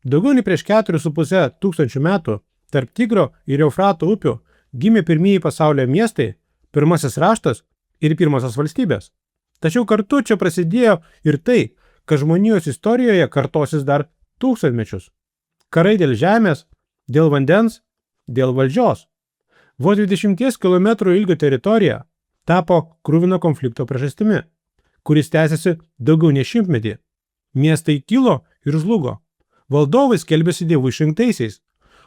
Daugiau nei prieš 4,5 tūkstančių metų tarp Tigro ir Eufrato upių gimė pirmieji pasaulio miestai, pirmasis raštas ir pirmosios valstybės. Tačiau kartu čia prasidėjo ir tai, kad žmonijos istorijoje kartosis dar tūkstantmečius. Karai dėl žemės, dėl vandens, dėl valdžios. Vos 20 km ilgio teritorija tapo kruvino konflikto priežastimi, kuris tęsiasi daugiau nei 100-metį. Miestai kilo ir žlugo. Valdovai skelbėsi dievų išrinktaisiais,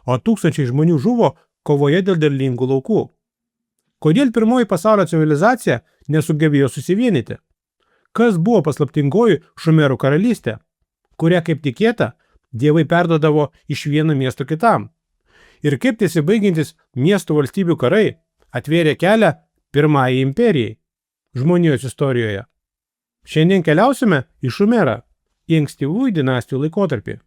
o tūkstančiai žmonių žuvo kovoje dėl derlingų laukų. Kodėl pirmoji pasaulio civilizacija nesugebėjo susivienyti? Kas buvo paslaptingoji Šumerų karalystė, kurią, kaip tikėta, dievai perduodavo iš vieno miesto kitam? Ir kaip nesibaigiantis miestų valstybių karai atvėrė kelią pirmajai imperijai žmonijos istorijoje? Šiandien keliausime į Šumerą, į ankstyvųjų dinastijų laikotarpį.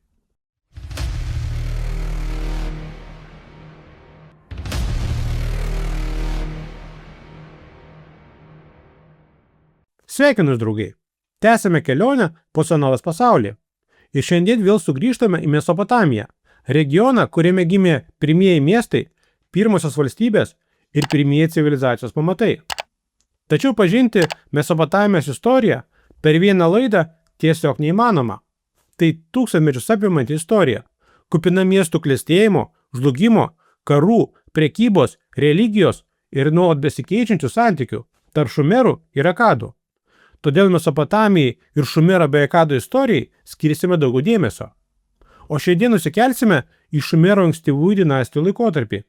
Sveikinus, draugai! Tęsime kelionę po senovės pasaulį. Ir šiandien vėl sugrįžtame į Mesopotamiją, regioną, kuriame gimė pirmieji miestai, pirmosios valstybės ir pirmieji civilizacijos pamatai. Tačiau pažinti Mesopotamijos istoriją per vieną laidą tiesiog neįmanoma. Tai tūkstantmečius apimanti istorija, kupina miestų klestėjimo, žlugimo, karų, prekybos, religijos ir nuolat besikeičiančių santykių tarp Šumerų ir Akadų. Todėl Mesopotamijai ir Šumero bei Akadų istorijai skirsime daugiau dėmesio. O šiandien nusikelsime į Šumero ankstyvųjų dinastijų laikotarpį.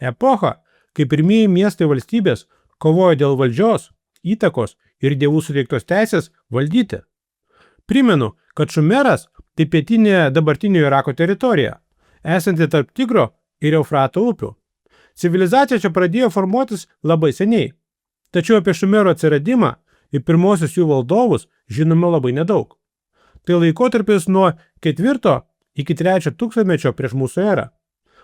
Epochą, kai pirmieji miestai valstybės kovojo dėl valdžios, įtakos ir dievų suteiktos teisės valdyti. Primenu, kad Šumeras tai pietinė dabartinio Irako teritorija, esanti tarp Tigro ir Eufrato upių. Civilizacija čia pradėjo formuotis labai seniai, tačiau apie Šumero atsiradimą ir pirmosius jų valdovus žinome labai nedaug. Tai laikotarpis nuo 4 iki 3 tūkstantmečio prieš mūsų erą.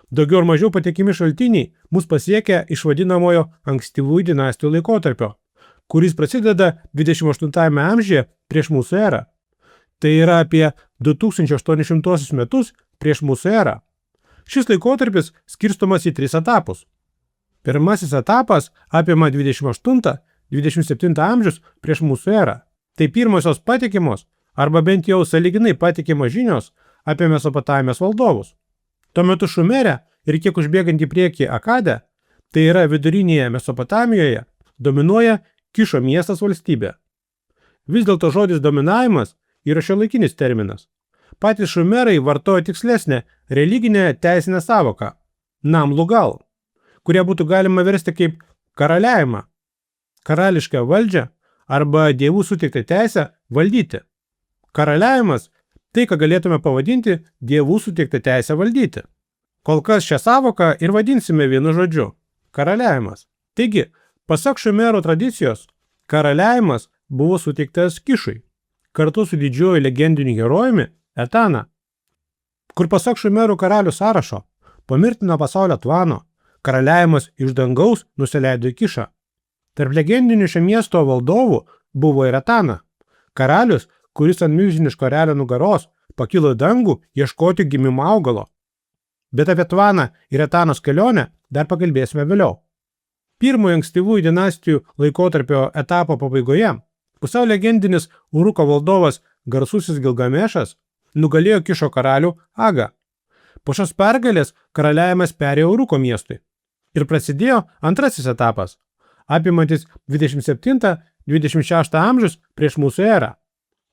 Daugiau ar mažiau patikimi šaltiniai mus pasiekia iš vadinamojo ankstyvųjų dinastijų laikotarpio, kuris prasideda 28 amžiuje prieš mūsų erą. Tai yra apie 2800 metus prieš mūsų erą. Šis laikotarpis skirstomas į 3 etapus. Pirmasis etapas apima 28-27 amžius prieš mūsų erą. Tai pirmosios patikimos arba bent jau sąlyginai patikimos žinios apie Mesopotamijos valdovus. Tuo metu Šumere ir kiek užbėgant į priekį Akade, tai yra vidurinėje Mesopotamijoje, dominuoja Kišo miestas valstybė. Vis dėlto žodis dominavimas yra šiuolaikinis terminas. Patys Šumerai vartojo tikslesnę religinę teisinę savoką Nam Lugal, kurią būtų galima versti kaip karaliavimą, karališką valdžią arba dievų suteiktą teisę valdyti. Karaliavimas tai, ką galėtume pavadinti dievų suteiktą teisę valdyti. Kol kas šią savoką ir vadinsime vienu žodžiu – karaliavimas. Taigi, pasak Šumerų tradicijos, karaliavimas buvo suteiktas Kišui, kartu su didžiuoju legendiniu herojumi Etana, kur pasak Šumerų karalių sąrašo, po mirtino pasaulio Tvano, karaliavimas iš dangaus nusileido į Kišą. Tarp legendinių šio miesto valdovų buvo ir Etana, karalius, kuris ant milžiniško erelio nugaros pakilo į dangų ieškoti gimimo augalo. Bet apie Tvaną ir Etanos kelionę dar pakalbėsime vėliau. Pirmojo ankstyvųjų dinastijų laikotarpio etapo pabaigoje pusiau legendinis Uruko valdovas garsusis Gilgamešas nugalėjo Kišo karalių Agą. Po šios pergalės karaliavimas perėjo Uruko miestui ir prasidėjo antrasis etapas, apimantis 27-26 amžius prieš mūsų erą.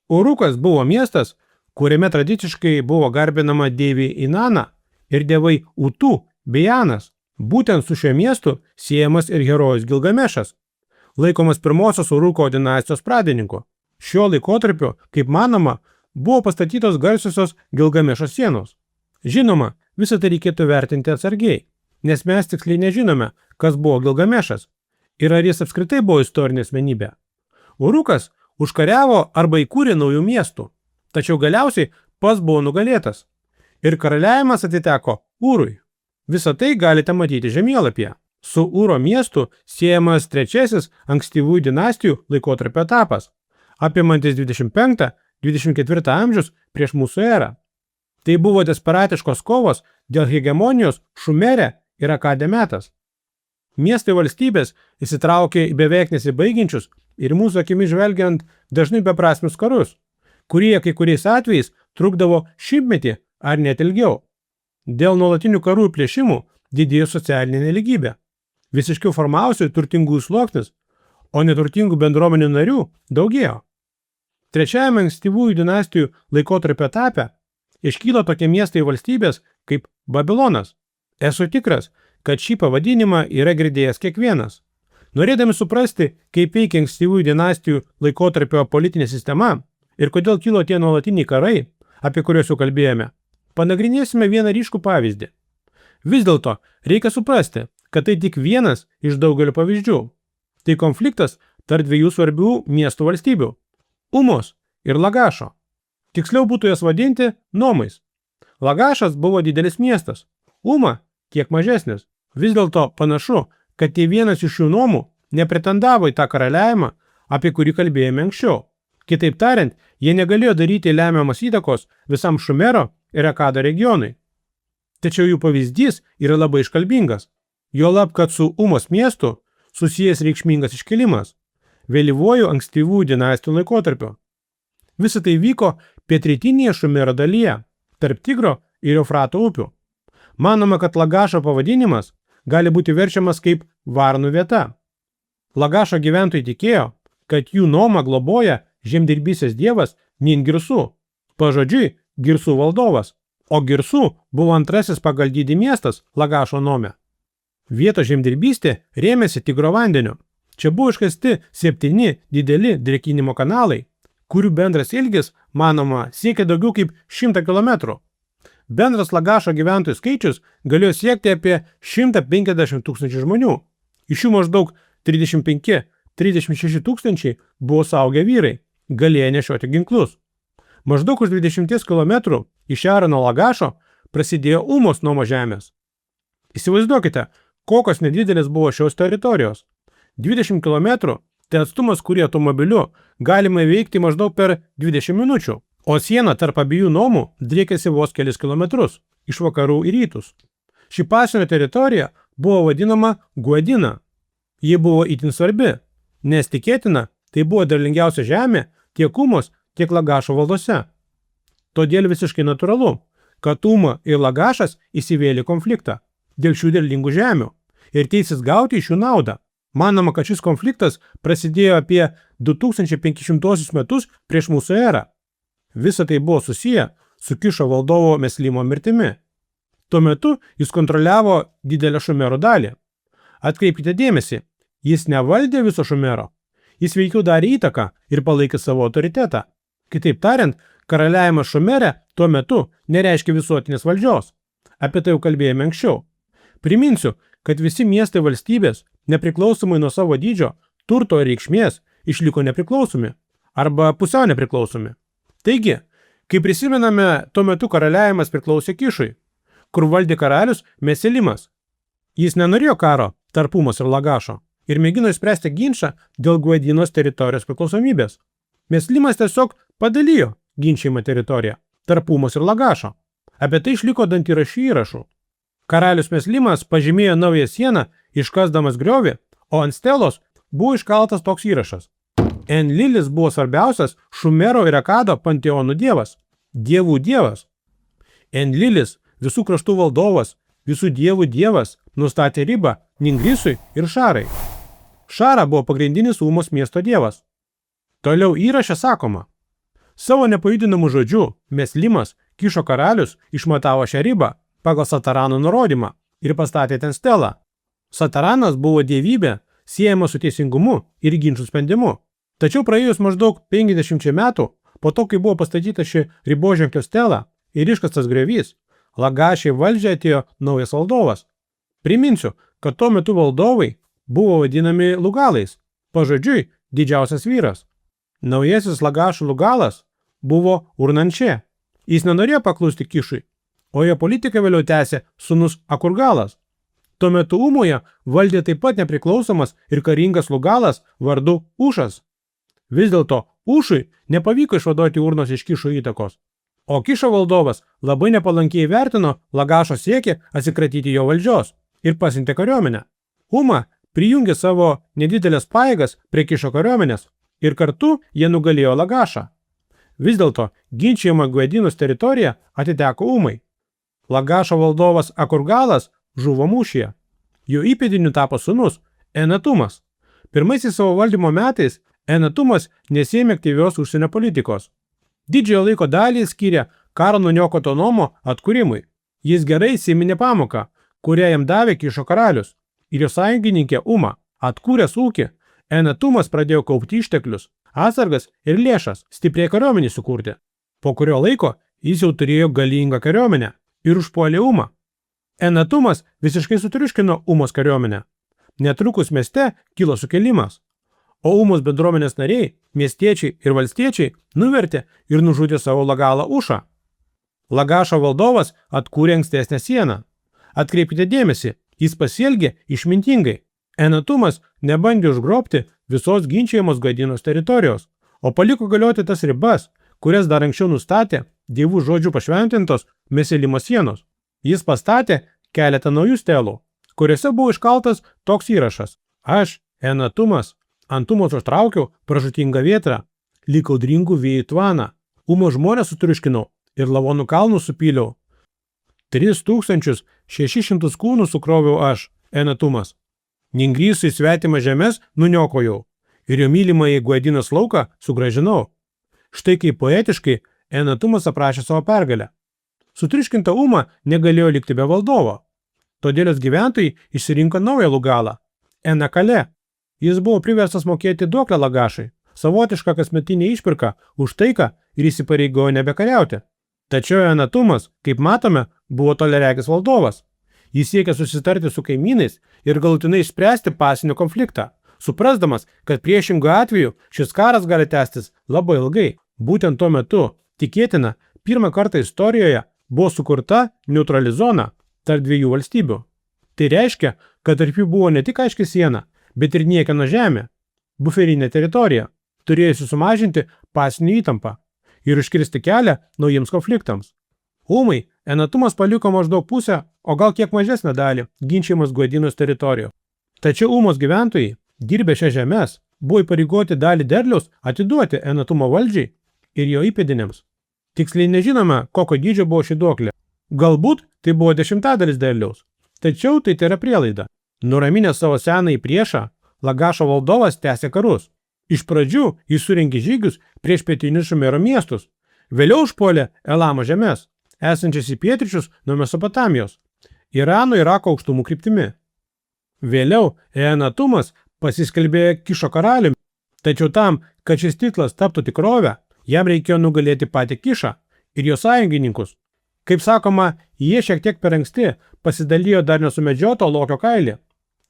Urukas buvo miestas, kuriame tradiciškai buvo garbinama deivė Inana ir dievai Utu bei Anas. Būtent su šiuo miestu siejamas ir herojus Gilgamešas, laikomas pirmosios Uruko dinastijos pradininku. Šiuo laikotarpiu, kaip manoma, buvo pastatytos garsiosios Gilgamešo sienos. Žinoma, visą tai reikėtų vertinti atsargiai, nes mes tiksliai nežinome, kas buvo Gilgamešas ir ar jis apskritai buvo istorinė asmenybė. Urukas užkariavo arba įkūrė naujų miestų, tačiau galiausiai pats buvo nugalėtas ir karaliavimas atiteko Urui. Visą tai galite matyti žemėlapyje. Su Uro miestu siejamas trečiasis ankstyvųjų dinastijų laikotarpio etapas, apimantis 25-24 amžius prieš mūsų erą. Tai buvo desperatiškos kovos dėl hegemonijos Šumere ir Akade metas. Miestai valstybės įsitraukė į beveik nesibaigiančius ir mūsų akimis žvelgiant dažnai beprasmius karus, kurie kai kuriais atvejais trukdavo šimtmetį ar net ilgiau. Dėl nuolatinių karų ir plėšimų didėjo socialinė nelygybė. Visiškiau formavosi turtingųjų sluoksnis, o neturtingų bendruomenių narių daugėjo. Trečiajame ankstyvųjų dinastijų laikotarpio etape iškyla tokie miestai valstybės kaip Babilonas. Esu tikras, kad šį pavadinimą yra girdėjęs kiekvienas. Norėdami suprasti, kaip veikia ankstyvųjų dinastijų laikotarpio politinė sistema ir kodėl kilo tie nuolatiniai karai, apie kuriuos jau kalbėjome, panagrinėsime vieną ryškų pavyzdį. Vis dėlto reikia suprasti, kad tai tik vienas iš daugelio pavyzdžių. Tai konfliktas tarp dviejų svarbių miestų valstybių – Umos ir Lagašo. Tiksliau būtų jas vadinti nomais. Lagašas buvo didelis miestas, Uma kiek mažesnis. Vis dėlto panašu, kad tai vienas iš šių nomų nepretendavo į tą karaliavimą, apie kurį kalbėjome anksčiau. Kitaip tariant, jie negalėjo daryti lemiamas įtakos visam Šumero ir Akado regionui. Tačiau jų pavyzdys yra labai iškalbingas. Juolab, kad su Umos miestu susijęs reikšmingas iškilimas vėlyvuoju ankstyvųjų dinastijų laikotarpiu. Visa tai vyko pietrytinėje Šumero dalyje, tarp Tigro ir Eufrato upių. Manoma, kad Lagašo pavadinimas gali būti verčiamas kaip varnų vieta. Lagašo gyventojai tikėjo, kad jų nomą globoja žemdirbystės dievas Ningirsu, pažodžiui Girsų valdovas, o Girsų buvo antrasis pagal dydį miestas Lagašo nome. Vietos žemdirbystė rėmėsi Tigro vandeniu. Čia buvo iškasti 7 dideli drėkinimo kanalai, kurių bendras ilgis, manoma, siekia daugiau kaip 100 km. Bendras Lagašo gyventojų skaičius galėjo siekti apie 150 tūkstančių žmonių. Iš jų maždaug 35–36 tūkstančiai buvo suaugę vyrai, galėję nešioti ginklus. Maždaug už 20 km į šiaurę nuo Lagašo prasidėjo Umos nomo žemės. Įsivaizduokite, kokios nedidelės buvo šios teritorijos. 20 km tai atstumas, kurį automobiliu galima įveikti maždaug per 20 minučių, o siena tarp abiejų nomų driekėsi vos kelis kilometrus iš vakarų į rytus. Ši pasienio teritorija buvo vadinama Guadina. Ji buvo itin svarbi, nes tikėtina, tai buvo derlingiausia žemė tiek Umos, tiek Lagašo valdose. Todėl visiškai natūralu, kad Uma ir Lagašas įsivėlė konfliktą dėl šių derlingų žemių ir teisės gauti iš jų naudą. Manoma, kad šis konfliktas prasidėjo apie 2500 metus prieš mūsų erą. Visa tai buvo susiję su Kišo valdovo Meslimo mirtimi. Tuo metu jis kontroliavo didelę Šumero dalį. Atkreipkite dėmesį, jis nevaldė viso Šumero. Jis veikiau darė įtaką ir palaikė savo autoritetą. Kitaip tariant, karaliavimas Šumere tuo metu nereiškia visuotinės valdžios. Apie tai jau kalbėjome anksčiau. Priminsiu, kad visi miestai valstybės, nepriklausomai nuo savo dydžio, turto ir reikšmės, išliko nepriklausomi arba pusiau nepriklausomi. Taigi, kai prisimename, tuo metu karaliavimas priklausė Kišui, kur valdė karalius Meselimas. Jis nenorėjo karo tarp Umos ir Lagašo ir mėgino išspręsti ginčą dėl Guadinos teritorijos priklausomybės. Meslimas tiesiog padalijo ginčijimą teritoriją tarp Umos ir Lagašo. Apie tai išliko dantyraščių įrašų. Karalius Meslimas pažymėjo naują sieną, iškasdamas griovį, o ant stelos buvo iškaltas toks įrašas. Enlilis buvo svarbiausias Šumero ir Akado panteonų dievas, dievų dievas. Enlilis, visų kraštų valdovas, visų dievų dievas, nustatė ribą Ningrisui ir Šarai. Šara buvo pagrindinis Umos miesto dievas. Toliau įraše sakoma, savo nepajudinamu žodžiu Meslimas, Kišo karalius, išmatavo šią ribą pagal Satarano nurodymą ir pastatė ten stelą. Sataranas buvo dievybė, siejama su teisingumu ir ginčų sprendimu. Tačiau praėjus maždaug 50 metų, po to, kai buvo pastatyta ši riboženklio stela ir iškastas griovys, Lagašai valdžią atėjo naujas valdovas. Priminsiu, kad tuo metu valdovai buvo vadinami Lugalais, pažodžiui didžiausias vyras. Naujasis Lagašų Lugalas buvo Urnančė. Jis nenorėjo paklusti Kišui, o jo politiką vėliau tęsė sūnus Akurgalas. Tuo metu Umoje valdė taip pat nepriklausomas ir karingas Lugalas vardu Ušas. Vis dėlto Ušui nepavyko išvaduoti Urnos iš Kišo įtakos. O Kišo valdovas labai nepalankiai vertino Lagašo siekį atsikratyti jo valdžios ir pasiuntė kariuomenę. Uma prijungė savo nedidelės pajėgas prie Kišo kariuomenės ir kartu jie nugalėjo Lagašą. Vis dėlto ginčijama Guedinos teritorija atiteko Umai. Lagašo valdovas Akurgalas žuvo mūšyje. Jo įpėdiniu tapo sūnus Enatumas. Pirmaisiais savo valdymo metais Enatumas nesėmė aktyvios užsienio politikos. Didžiojo laiko dalį skyrė karo nuniokoto Nomo atkūrimui. Jis gerai įsiminė pamoką, kurią jam davė Kišo karalius. Ir jo sąjungininkė Uma. Atkūręs ūkį, Enatumas pradėjo kaupti išteklius, atsargas ir lėšas stipriai kariuomenį sukurti. Po kurio laiko jis jau turėjo galingą kariuomenę ir užpuolė Umą. Enatumas visiškai sutriuškino Umos kariuomenę. Netrukus mieste kilo sukilimas, o Umos bendruomenės nariai, miestiečiai ir valstiečiai nuvertė ir nužudė savo Lagalą Ušą. Lagašo valdovas atkūrė ankstesnę sieną. Atkreipkite dėmesį, jis pasielgė išmintingai. Enatumas nebandė užgrobti visos ginčijamos Guedinos teritorijos, o paliko galioti tas ribas, kurias dar anksčiau nustatė dievų žodžių pašventintos Meselimo sienos. Jis pastatė keletą naujų stelų, kuriuose buvo iškaltas toks įrašas: Aš, Enatumas, ant Umos užtraukiau pražūtingą vėtrą, lyg audringų vėjų tvaną, Umos žmonės sutriuškinau ir lavonų kalnus supyliau. 3600 kūnų sukroviau aš, Enatumas. Ningrysų į svetimą žemės nuniokojau ir jo mylimąjį Guedinos lauką sugrąžinau. Štai kaip poetiškai Enatumas aprašė savo pergalę. Sutriuškinta Uma negalėjo likti be valdovo. Todėl jos gyventojai išsirinko naują Lugalą – Enakale. Jis buvo priverstas mokėti duoklę Lagašai, savotišką kasmetinę išpirką už taiką ir įsipareigojo nebekariauti. Tačiau Enatumas, kaip matome, buvo toliaregis valdovas. Jis siekė susitarti su kaimynais ir galutinai išspręsti pasinio konfliktą, suprasdamas, kad priešingų atveju šis karas gali tęstis labai ilgai. Būtent tuo metu, tikėtina, pirmą kartą istorijoje buvo sukurta neutrali zona tarp dviejų valstybių. Tai reiškia, kad tarp jų buvo ne tik aiški siena, bet ir niekieno žemė, buferinė teritorija, turėjusi sumažinti pasinį įtampą ir užkirsti kelią naujiems konfliktams. Umai Enatumas paliko maždaug pusę, o gal kiek mažesnę dalį ginčiamos Guedinos teritorijų. Tačiau Umos gyventojai, dirbę šią žemės, buvo įpareigoti dalį derliaus atiduoti Enatumo valdžiai ir jo įpėdiniams. Tiksliai nežinome, kokio dydžio buvo ši duoklė. Galbūt tai buvo 10% derliaus. Tačiau tai yra prielaida. Nuraminęs savo senąjį priešą, Lagašo valdovas tęsė karus. Iš pradžių jis surengė žygius prieš pietinius Šumero miestus. Vėliau užpuolė Elamo žemės, esančias į pietryčius nuo Mesopotamijos, Irano Irako aukštumų kryptimi. Vėliau Enatumas pasiskelbė Kišo karaliumi, tačiau tam, kad šis titlas taptų tikrovę, jam reikėjo nugalėti patį Kišą ir jo sąjungininkus. Kaip sakoma, jie šiek tiek per anksti pasidalijo dar nesumedžioto lokio kailį.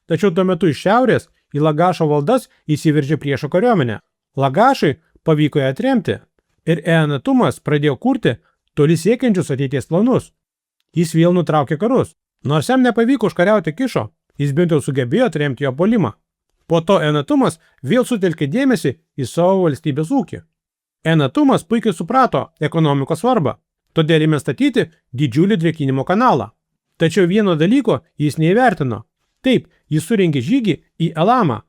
Tačiau tuo metu iš šiaurės į Lagašo valdas įsiveržė priešo kariuomenę. Lagašai pavyko ją atremti ir Enatumas pradėjo kurti toli siekiančius ateities planus. Jis vėl nutraukė karus. Nors jam nepavyko užkariauti Kišo, jis bent jau sugebėjo atremti jo puolimą. Po to Enatumas vėl sutelkė dėmesį į savo valstybės ūkį. Enatumas puikiai suprato ekonomikos svarbą, todėl ėmė statyti didžiulį drėkinimo kanalą. Tačiau vieno dalyko jis neįvertino. Taip, jis surengė žygį į Elamą,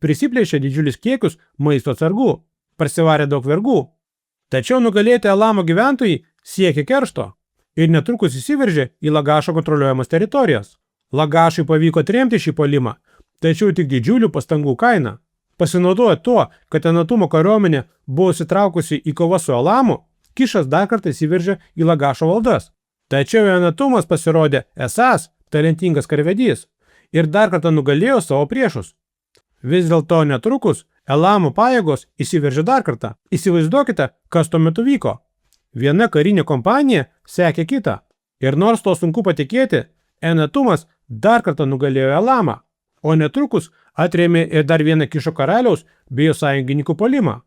prisiplėšė didžiulius kiekius maisto atsargų, parsivarė daug vergų. Tačiau nugalėti Elamo gyventojai siekė keršto ir netrukus įsiveržė į Lagašo kontroliuojamas teritorijas. Lagašui pavyko atremti šį puolimą, tačiau tik didžiulių pastangų kaina. Pasinaudoję tuo, kad Enatumo kariuomenė buvo įsitraukusi į kovą su Elamu, Kišas dar kartą įsiveržė į Lagašo valdas. Tačiau Enatumas pasirodė esąs talentingas karvedys ir dar kartą nugalėjo savo priešus. Vis dėlto netrukus Elamo pajėgos įsiveržė dar kartą. Įsivaizduokite, kas tuo metu vyko. Viena karinė kompanija sekė kitą. Ir nors to sunku patikėti, Enatumas dar kartą nugalėjo Elamą, o netrukus atrėmė ir dar vieną Kišo karaliaus bei jo sąjungininkų puolimą.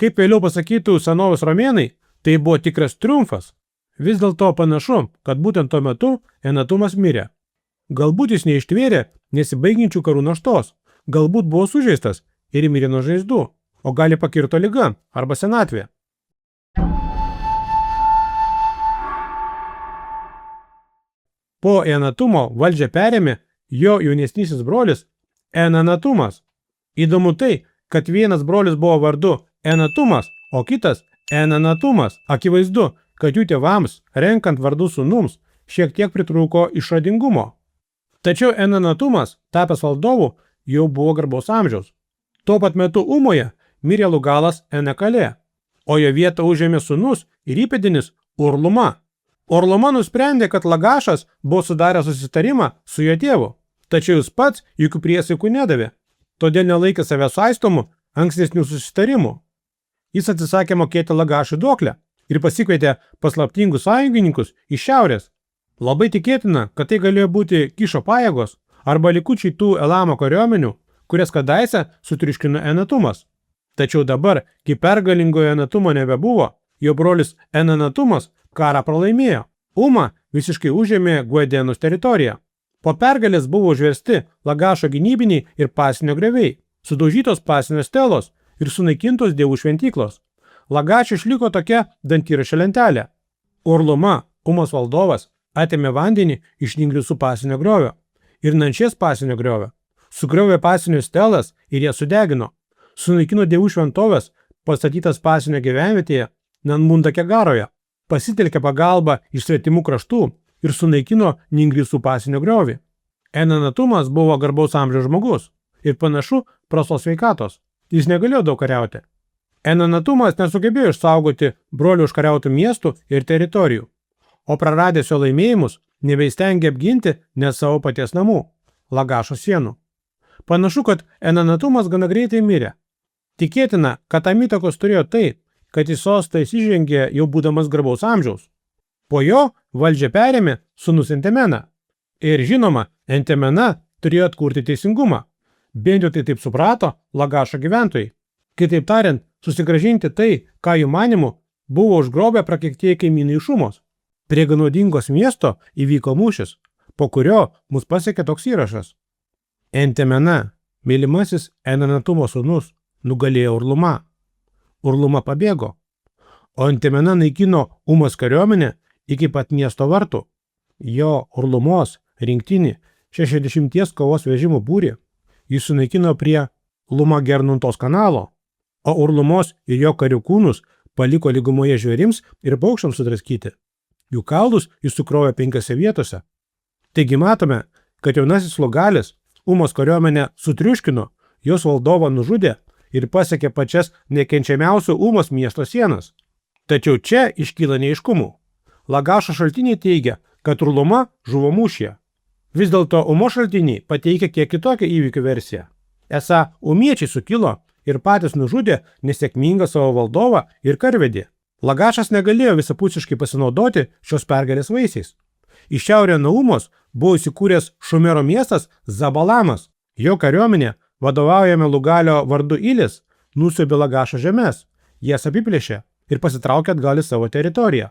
Kaip vėliau pasakytų senovės romėnai, tai buvo tikras triumfas. Vis dėlto panašu, kad būtent tuo metu Enatumas mirė. Galbūt jis neištvėrė nesibaigiančių karų naštos, galbūt buvo sužeistas ir mirė nuo žaizdų, o gali pakirto liga arba senatvė. Po Enatumo valdžią perėmė jo jaunesnysis brolis Enanatumas. Įdomu tai, kad vienas brolis buvo vardu Enatumas, o kitas Enanatumas. Akivaizdu, kad jų tėvams, renkant vardų sūnums, šiek tiek pritrūko išradingumo. Tačiau Enanatumas, tapęs valdovu, jau buvo garbaus amžiaus. Tuo pat metu Umoje mirė Lugalas Enekalė, o jo vietą užėmė sūnus ir įpėdinis Urluma. Urluma nusprendė, kad Lagašas buvo sudaręs susitarimą su jo tėvu, tačiau jis pats jokių priesaikų nedavė, todėl nelaikė save saistomu ankstesnių susitarimų. Jis atsisakė mokėti Lagašui duoklę ir pasikvietė paslaptingus sąjungininkus iš šiaurės. Labai tikėtina, kad tai galėjo būti Kišo pajėgos arba likučiai tų Elamo kariuomenių, kurias kadaise sutriuškino Enatumas. Tačiau dabar, kai pergalingojo Enatumo nebebuvo, jo brolis Enanatumas karą pralaimėjo. Uma visiškai užėmė Guedenus teritoriją. Po pergalės buvo užversti Lagašo gynybiniai ir pasienio grioviai, sudaužytos pasienio stelos ir sunaikintos dievų šventyklos. Lagašo išliko tokia dantyraščio lentelė. Urluma, Umos valdovas, atėmė vandenį iš Ningrisų pasienio griovio ir Nanšės pasienio griovio. Sugriovė pasienio stelas ir jas sudegino. Sunaikino dievų šventovės pastatytas pasienio gyvenvietėje Nanmundakegaroje. Pasitelkė pagalbą iš svetimų kraštų ir sunaikino Ningrisų pasienio griovį. Enanatumas buvo garbaus amžiaus žmogus ir panašu prastos sveikatos. Jis negalėjo daug kariauti. Enanatumas nesugebėjo išsaugoti brolių užkariautų miestų ir teritorijų, o praradęs jo laimėjimus nebeistengė apginti net savo paties namų, Lagašo sienų. Panašu, kad Enanatumas gana greitai mirė. Tikėtina, kad tam įtakos turėjo tai, kad į sostą įsižengė jau būdamas garbaus amžiaus. Po jo valdžią perėmė sūnus Entemena. Ir žinoma, Entemena turėjo atkurti teisingumą. Bent jau tai taip suprato Lagašo gyventojai. Kitaip tariant, susigrąžinti tai, ką jų manimu buvo užgrobę prakeiktieji kaimynai iš Umos. Prie Ganodingos miesto įvyko mūšis, po kurio mus pasiekė toks įrašas. Entemena, mylimasis Enanatumo sūnus, nugalėjo Urluma. Urluma pabėgo, o Entemena naikino Umos kariuomenę iki pat miesto vartų. Jo Urlumos rinktinį 60 kovos vežimų būrį jis sunaikino prie Luma-Gernuntos kanalo, o Urlumos ir jo karių kūnus paliko lygumoje žvėrims ir paukščiams sudraskyti. Jų kaulus jis sukrovė 5 vietose. Taigi matome, kad jaunasis Lugalis Umos kariuomenę sutriuškino, jos valdovą nužudė ir pasiekė pačias nekenčiamiausių Umos miesto sienas. Tačiau čia iškyla neaiškumų. Lagašo šaltiniai teigia, kad Urluma žuvo mūšyje. Vis dėlto Umos šaltiniai pateikia kiek kitokią įvykių versiją. Esą umiečiai sukilo ir patys nužudė nesėkmingą savo valdovą ir karvedį. Lagašas negalėjo visapusiškai pasinaudoti šios pergalės vaisiais. Iš šiaurę nuo Umos buvo įsikūręs Šumero miestas Zabalamas. Jo kariuomenė, vadovaujama Lugalio vardu Ilis, nusiaubė Lagašo žemes, jas apiplėšė ir pasitraukė atgal į savo teritoriją.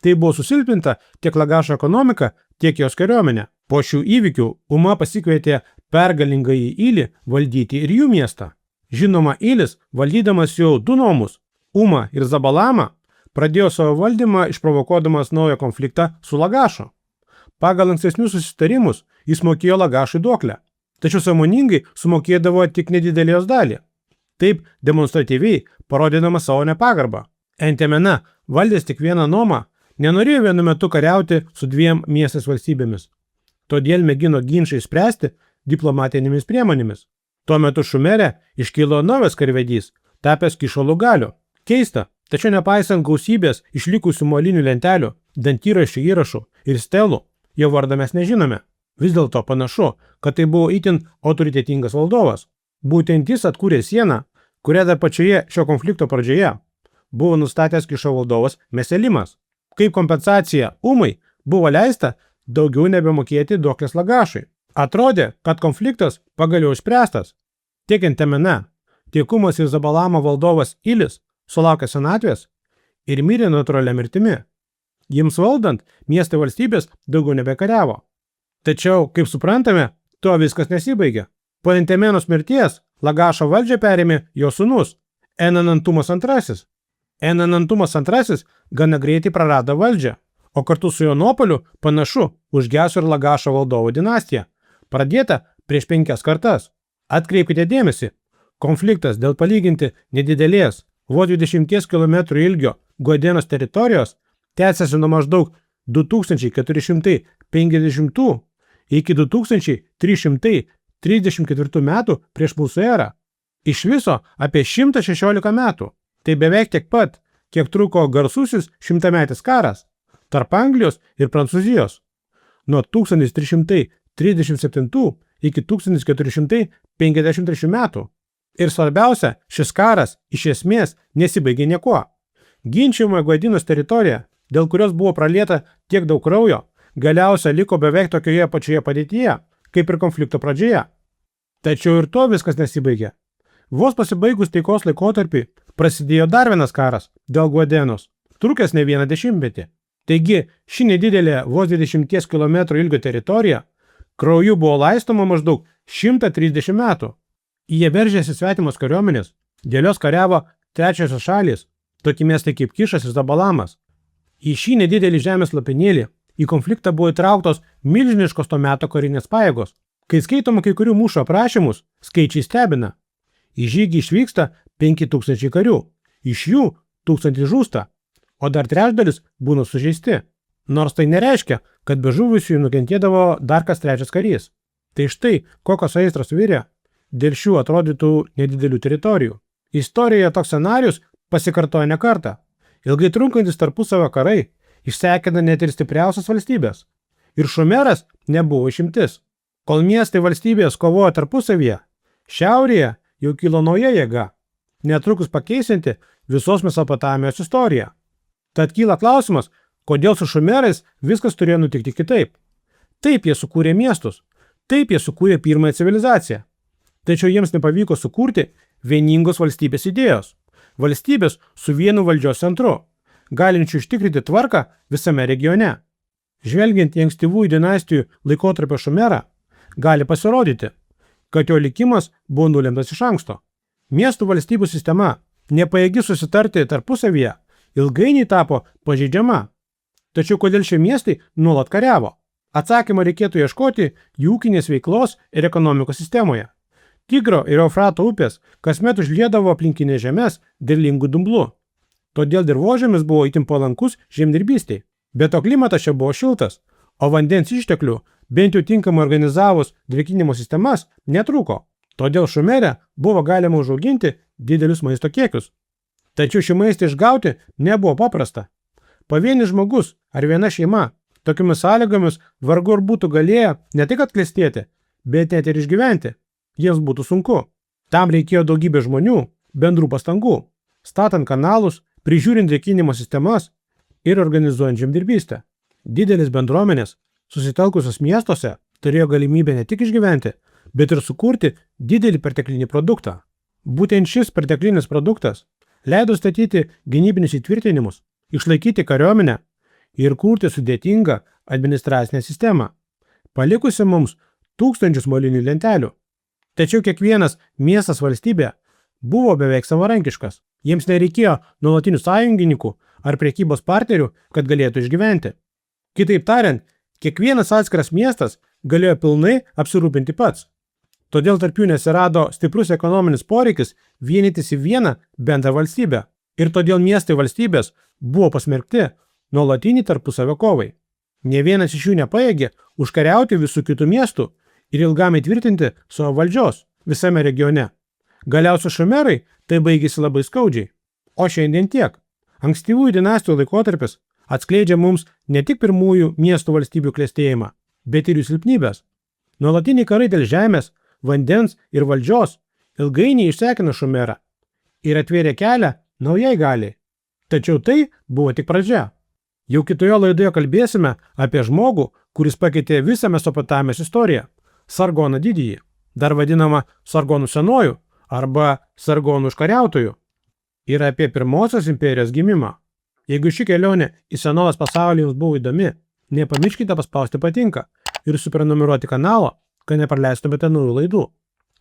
Tai buvo susilpninta tiek Lagašo ekonomika, tiek jos kariuomenė. Po šių įvykių Uma pasikvietė pergalingąjį Ilį valdyti ir jų miestą. Žinoma, Ilis, valdydamas jau 2 nomus, Umą ir Zabalamą, pradėjo savo valdymą išprovokuodamas naują konfliktą su Lagašu. Pagal ankstesnius susitarimus jis mokėjo Lagašui duoklę, tačiau sąmoningai sumokėdavo tik nedidelį jos dalį. Taip demonstratyviai parodydama savo nepagarbą. Entemena, valdęs tik vieną nomą, nenorėjo vienu metu kariauti su 2 miestais valstybėmis. Todėl mėgino ginčą išspręsti diplomatinėmis priemonėmis. Tuo metu Šumere iškilo naujas karvedys, tapęs Kišo Lugaliu. Keista, tačiau nepaisant gausybės išlikusių molinių lentelių, dantyraščių įrašų ir stelų, jo vardą mes nežinome. Vis dėlto panašu, kad tai buvo itin autoritetingas valdovas. Būtent jis atkūrė sieną, kurią dar pačioje šio konflikto pradžioje buvo nustatęs Kišo valdovas Meselimas. Kaip kompensacija Umai buvo leista daugiau nebemokėti duoklės Lagašui. Atrodė, kad konfliktas pagaliau išspręstas. Tiek Entemena, tiek Umos ir Zabalamo valdovas Ilis sulaukė senatvės ir mirė natūralia mirtimi. Jiems valdant, miestai valstybės daugiau nebekariavo. Tačiau, kaip suprantame, tuo viskas nesibaigė. Po Entemenos mirties Lagašo valdžią perėmė jo sūnus Enantumas II. Enantumas II gana greitai prarado valdžią, o kartu su jo nuopuoliu panašu, užgeso ir Lagašo valdovų dinastija, pradėta prieš 5 kartas. Atkreipkite dėmesį, konfliktas dėl palyginti nedidelės, vos 20 km ilgio Guadenos teritorijos tęsiasi nuo maždaug 2450 iki 2334 metų prieš mūsų erą. Iš viso apie 116 metų. Tai beveik tiek pat, kiek truko garsusis šimtametis karas tarp Anglijos ir Prancūzijos nuo 1337 iki 1453 metų. Ir svarbiausia, šis karas iš esmės nesibaigė niekuo. Ginčijama Guadenos teritorija, dėl kurios buvo pralieta tiek daug kraujo, galiausiai liko beveik tokioje pačioje padėtyje, kaip ir konflikto pradžioje. Tačiau ir to viskas nesibaigė. Vos pasibaigus taikos laikotarpį prasidėjo dar vienas karas dėl Guadenos, trukęs ne vieną dešimtmetį. Taigi, ši nedidelė vos 20 km ilgio teritorija krauju buvo laistoma maždaug 130 metų. Į ją veržėsi svetimos kariuomenės, dėl jos kariavo trečiosios šalys, tokie miestai kaip Kišas ir Zabalamas. Į šį nedidelį žemės lopinėlį į konfliktą buvo įtrauktos milžiniškos to meto karinės pajėgos. Kai skaitoma kai kurių mūšio aprašymus, skaičiai stebina. Į žygį išvyksta 5000 karių, iš jų 1000 žūsta, o dar trečdalis būna sužeisti. Nors tai nereiškia, kad be žuvusiųjų nukentėdavo dar kas trečias karys. Tai štai kokios aistros virė dėl šių atrodytų nedidelių teritorijų. Istorijoje toks scenarius pasikartoja ne kartą. Ilgai trunkantis tarpusavio karai išsekina net ir stipriausias valstybės. Ir Šumeras nebuvo išimtis. Kol miestai valstybės kovojo tarpusavyje, šiaurėje jau kilo nauja jėga, netrukus pakeisinti visos Mesopotamijos istoriją. Tad kyla klausimas, kodėl su Šumerais viskas turėjo nutikti kitaip. Taip jie sukūrė miestus, taip jie sukūrė pirmąją civilizaciją. Tačiau jiems nepavyko sukurti vieningos valstybės idėjos. Valstybės su vienu valdžios centru, galinčių užtikrinti tvarką visame regione. Žvelgiant į ankstyvųjų dinastijų laikotarpio Šumerą, gali pasirodyti, kad jo likimas buvo nulemtas iš anksto. Miestų valstybių sistema, nepajėgi susitarti tarpusavyje, ilgainiui tapo pažeidžiama. Tačiau kodėl šie miestai nuolat kariavo? Atsakymą reikėtų ieškoti jų ūkinės veiklos ir ekonomikos sistemoje. Tigro ir Eufrato upės kasmet užliedavo aplinkinės žemės derlingų dumblų. Todėl dirvožemis buvo itin palankus žemdirbystei. Bet to klimatas čia buvo šiltas, o vandens išteklių, bent jau tinkamai organizavus drėkinimo sistemas, netrūko. Todėl Šumere buvo galima užauginti didelius maisto kiekius. Tačiau šį maistą išgauti nebuvo paprasta. Pavienis žmogus ar viena šeima tokiamis sąlygomis vargu ar būtų galėję ne tik atklestėti, bet net ir išgyventi. Jiems būtų sunku. Tam reikėjo daugybė žmonių, bendrų pastangų, statant kanalus, prižiūrint drėkinimo sistemas ir organizuojant žemdirbystę. Didelis bendruomenės, susitelkusios miestuose, turėjo galimybę ne tik išgyventi, bet ir sukurti didelį perteklinį produktą. Būtent šis perteklinis produktas leido statyti gynybinius įtvirtinimus, išlaikyti kariuomenę ir kurti sudėtingą administracinę sistemą, palikusi mums tūkstančius molinių lentelių. Tačiau kiekvienas miestas valstybė buvo beveik savarankiškas. Jiems nereikėjo nuolatinių sąjungininkų ar prekybos partnerių, kad galėtų išgyventi. Kitaip tariant, kiekvienas atskiras miestas galėjo pilnai apsirūpinti pats. Todėl tarp jų nesirado stiprus ekonominis poreikis vienytis į vieną bendrą valstybę. Ir todėl miestai valstybės buvo pasmerkti nuolatinį tarpusavio kovai. Nė vienas iš jų nepajėgė užkariauti visų kitų miestų ir ilgam įtvirtinti savo valdžios visame regione. Galiausiai Šumerai tai baigėsi labai skaudžiai. O šiandien tiek. Ankstyvųjų dinastijų laikotarpis atskleidžia mums ne tik pirmųjų miestų valstybių klestėjimą, bet ir jų silpnybės. Nuolatiniai karai dėl žemės, vandens ir valdžios ilgainiui išsekino Šumerą ir atvėrė kelią naujai galiai. Tačiau tai buvo tik pradžia. Jau kitoje laidoje kalbėsime apie žmogų, kuris pakeitė visą Mesopotamijos istoriją – Sargoną didįjį, dar vadinamą Sargonų senojų arba Sargonų užkariautojų, ir apie pirmosios imperijos gimimą. Jeigu ši kelionė į senovės pasaulį jums buvo įdomi, nepamirškite paspausti patinka ir suprenumeruoti kanalą, kad nepraleistumėte naujų laidų.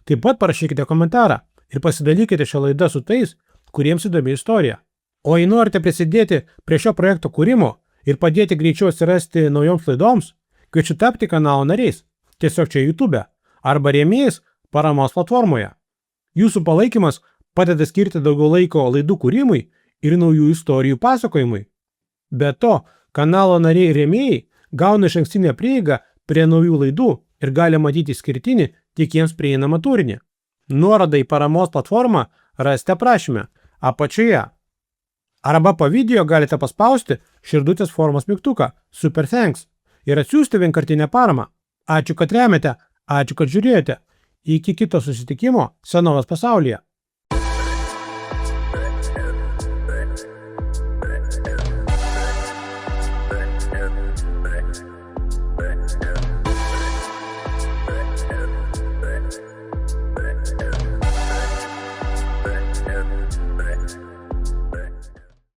Taip pat parašykite komentarą ir pasidalykite šią laidą su tais, kuriems įdomi istorija. O jei norite prisidėti prie šio projekto kūrimo ir padėti greičiau atsirasti naujoms laidoms, Kviečiu tapti kanalo nariais, tiesiog čia YouTube, arba rėmėjais paramos platformoje. Jūsų palaikymas padeda skirti daugiau laiko laidų kūrimui ir naujų istorijų pasakojimui. Be to, kanalo nariai rėmėjai gauna išankstinę prieigą prie naujų laidų ir gali matyti skirtinį tik jiems prieinamą turinį. Nuorodą į paramos platformą rasite aprašyme apačioje. Arba po video galite paspausti širdutės formos mygtuką Super Thanks ir atsiųsti vienkartinę paramą. Ačiū, kad remiate, ačiū, kad žiūrėjote. Iki kito susitikimo senovės pasaulyje.